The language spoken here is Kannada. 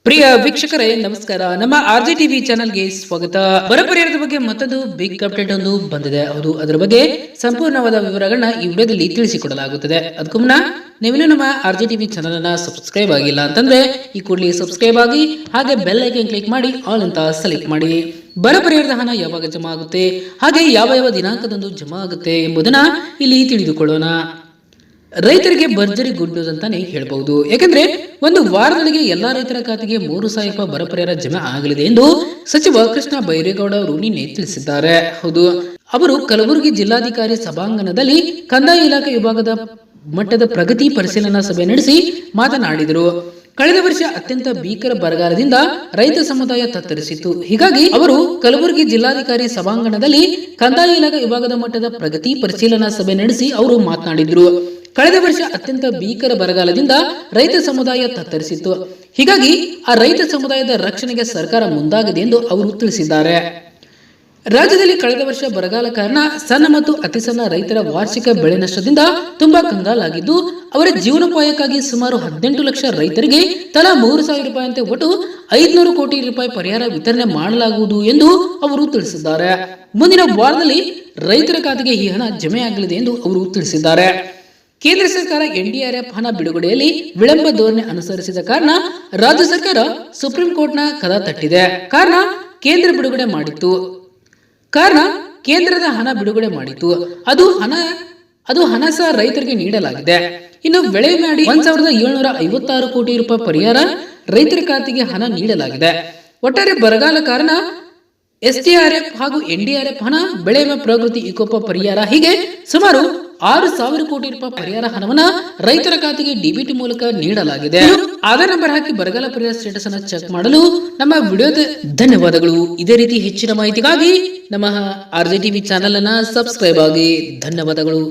ಪ್ರಿಯ ವೀಕ್ಷಕರೇ ನಮಸ್ಕಾರ. ನಮ್ಮ ಆರ್ಜೆ ಟಿವಿ ಚಾನೆಲ್ಗೆ ಸ್ವಾಗತ. ಬರ ಪರಿಹಾರದ ಬಗ್ಗೆ ಮತ್ತೊಂದು ಬಿಗ್ ಅಪ್ಡೇಟ್ ಒಂದು ಬಂದಿದೆ. ಹೌದು, ಅದರ ಬಗ್ಗೆ ಸಂಪೂರ್ಣವಾದ ವಿವರಗಳನ್ನ ಈ ವಿಡಿಯೋದಲ್ಲಿ ತಿಳಿಸಿಕೊಡಲಾಗುತ್ತದೆ. ಅದಕ್ಕೂ ಮುನ್ನ ನೀವಿನ್ನೂ ನಮ್ಮ ಆರ್ಜೆ ಟಿವಿ ಚಾನೆಲ್ ಅನ್ನ ಸಬ್ಸ್ಕ್ರೈಬ್ ಆಗಿಲ್ಲ ಅಂತಂದ್ರೆ ಈ ಕೂಡಲೇ ಸಬ್ಸ್ಕ್ರೈಬ್ ಆಗಿ ಹಾಗೆ ಬೆಲ್ ಐಕಾನ್ ಕ್ಲಿಕ್ ಮಾಡಿ ಆಲ್ ಅಂತ ಸೆಲೆಕ್ಟ್ ಮಾಡಿ. ಬರ ಪರಿಹಾರದ ಹಣ ಯಾವಾಗ ಜಮಾ ಆಗುತ್ತೆ, ಹಾಗೆ ಯಾವ ದಿನಾಂಕದಂದು ಜಮಾ ಆಗುತ್ತೆ ಎಂಬುದನ್ನ ಇಲ್ಲಿ ತಿಳಿದುಕೊಳ್ಳೋಣ. ರೈತರಿಗೆ ಭರ್ಜರಿ ಗುಡ್ ನ್ಯೂಸ್ ಅಂತಾನೆ ಹೇಳ್ಬಹುದು. ಯಾಕಂದ್ರೆ ಒಂದು ವಾರದೊಳಗೆ ಎಲ್ಲಾ ರೈತರ ಖಾತೆಗೆ 3,000 ರೂಪಾಯಿ ಬರ ಪರಿಹಾರ ಜಮಾ ಆಗಲಿದೆ ಎಂದು ಸಚಿವ ಕೃಷ್ಣ ಬೈರೇಗೌಡ ಅವರು ನಿನ್ನೆ ತಿಳಿಸಿದ್ದಾರೆ. ಹೌದು, ಅವರು ಕಲಬುರಗಿ ಜಿಲ್ಲಾಧಿಕಾರಿ ಸಭಾಂಗಣದಲ್ಲಿ ಕಂದಾಯ ಇಲಾಖೆ ವಿಭಾಗದ ಮಟ್ಟದ ಪ್ರಗತಿ ಪರಿಶೀಲನಾ ಸಭೆ ನಡೆಸಿ ಮಾತನಾಡಿದರು. ಕಳೆದ ವರ್ಷ ಅತ್ಯಂತ ಭೀಕರ ಬರಗಾಲದಿಂದ ರೈತ ಸಮುದಾಯ ತತ್ತರಿಸಿತ್ತು. ಹೀಗಾಗಿ ಅವರು ಕಲಬುರಗಿ ಜಿಲ್ಲಾಧಿಕಾರಿ ಸಭಾಂಗಣದಲ್ಲಿ ಕಂದಾಯ ಇಲಾಖೆ ವಿಭಾಗದ ಮಟ್ಟದ ಪ್ರಗತಿ ಪರಿಶೀಲನಾ ಸಭೆ ನಡೆಸಿ ಅವರು ಮಾತನಾಡಿದ್ರು. ಕಳೆದ ವರ್ಷ ಅತ್ಯಂತ ಭೀಕರ ಬರಗಾಲದಿಂದ ರೈತ ಸಮುದಾಯ ತತ್ತರಿಸಿತ್ತು. ಹೀಗಾಗಿ ಆ ರೈತ ಸಮುದಾಯದ ರಕ್ಷಣೆಗೆ ಸರ್ಕಾರ ಮುಂದಾಗಿದೆ ಎಂದು ಅವರು ತಿಳಿಸಿದ್ದಾರೆ. ರಾಜ್ಯದಲ್ಲಿ ಕಳೆದ ವರ್ಷ ಬರಗಾಲ ಕಾರಣ ಸಣ್ಣ ಮತ್ತು ಅತಿ ಸಣ್ಣ ರೈತರ ವಾರ್ಷಿಕ ಬೆಳೆ ನಷ್ಟದಿಂದ ತುಂಬಾ ಕಂಗಾಲಾಗಿದ್ದು, ಅವರ ಜೀವನೋಪಾಯಕ್ಕಾಗಿ ಸುಮಾರು 18 ಲಕ್ಷ ರೈತರಿಗೆ ತಲಾ 3,000 ರೂಪಾಯಿಯಂತೆ ಒಟ್ಟು 500 ಕೋಟಿ ರೂಪಾಯಿ ಪರಿಹಾರ ವಿತರಣೆ ಮಾಡಲಾಗುವುದು ಎಂದು ಅವರು ತಿಳಿಸಿದ್ದಾರೆ. ಮುಂದಿನ ವಾರದಲ್ಲಿ ರೈತರ ಖಾತೆಗೆ ಈ ಹಣ ಜಮೆಯಾಗಲಿದೆ ಎಂದು ಅವರು ತಿಳಿಸಿದ್ದಾರೆ. ಕೇಂದ್ರ ಸರ್ಕಾರ ಎನ್ಡಿಆರ್ಎಫ್ ಹಣ ಬಿಡುಗಡೆಯಲ್ಲಿ ವಿಳಂಬ ಧೋರಣೆ ಅನುಸರಿಸಿದ ಕಾರಣ ರಾಜ್ಯ ಸರ್ಕಾರ ಸುಪ್ರೀಂ ಕೋರ್ಟ್ನ ಕದ ತಟ್ಟಿದೆ. ಕೇಂದ್ರದ ಹಣ ಬಿಡುಗಡೆ ಮಾಡಿತ್ತು. ಅದು ಹಣ ಸಹ ರೈತರಿಗೆ ನೀಡಲಾಗಿದೆ. ಇನ್ನು ಬೆಳೆ ಮಾಡಿ 1,756 ಕೋಟಿ ರೂಪಾಯಿ ಪರಿಹಾರ ರೈತರ ಖಾತೆಗೆ ಹಣ ನೀಡಲಾಗಿದೆ. ಒಟ್ಟಾರೆ ಬರಗಾಲ ಕಾರಣ ಎಸ್ಡಿಆರ್ಎಫ್ ಹಾಗೂ ಎನ್ಡಿಆರ್ಎಫ್ ಹಣ, ಬೆಳೆ ವಿಮೆ, ಪ್ರಕೃತಿ ವಿಕೋಪ ಪರಿಹಾರ ಹೀಗೆ ಸುಮಾರು 6,000 ಕೋಟಿ ರೂಪಾಯಿ ಪರಿಹಾರ ಹಣವನ್ನ ರೈತರ ಖಾತೆಗೆ ಡಿಬಿಟಿ ಮೂಲಕ ನೀಡಲಾಗಿದೆ. ಆಧಾರ್ ನಂಬರ್ ಹಾಕಿ ಬರಗಾಲ ಪರಿಹಾರ ಸ್ಟೇಟಸ್ ಅನ್ನು ಚೆಕ್ ಮಾಡಲು ನಮ್ಮ ವಿಡಿಯೋದ ಧನ್ಯವಾದಗಳು. ಇದೇ ರೀತಿ ಹೆಚ್ಚಿನ ಮಾಹಿತಿಗಾಗಿ ನಮ್ಮ ಆರ್ಜೆ ಟಿವಿ ಚಾನೆಲ್ ಅನ್ನ ಸಬ್ಸ್ಕ್ರೈಬ್ ಆಗಿ. ಧನ್ಯವಾದಗಳು.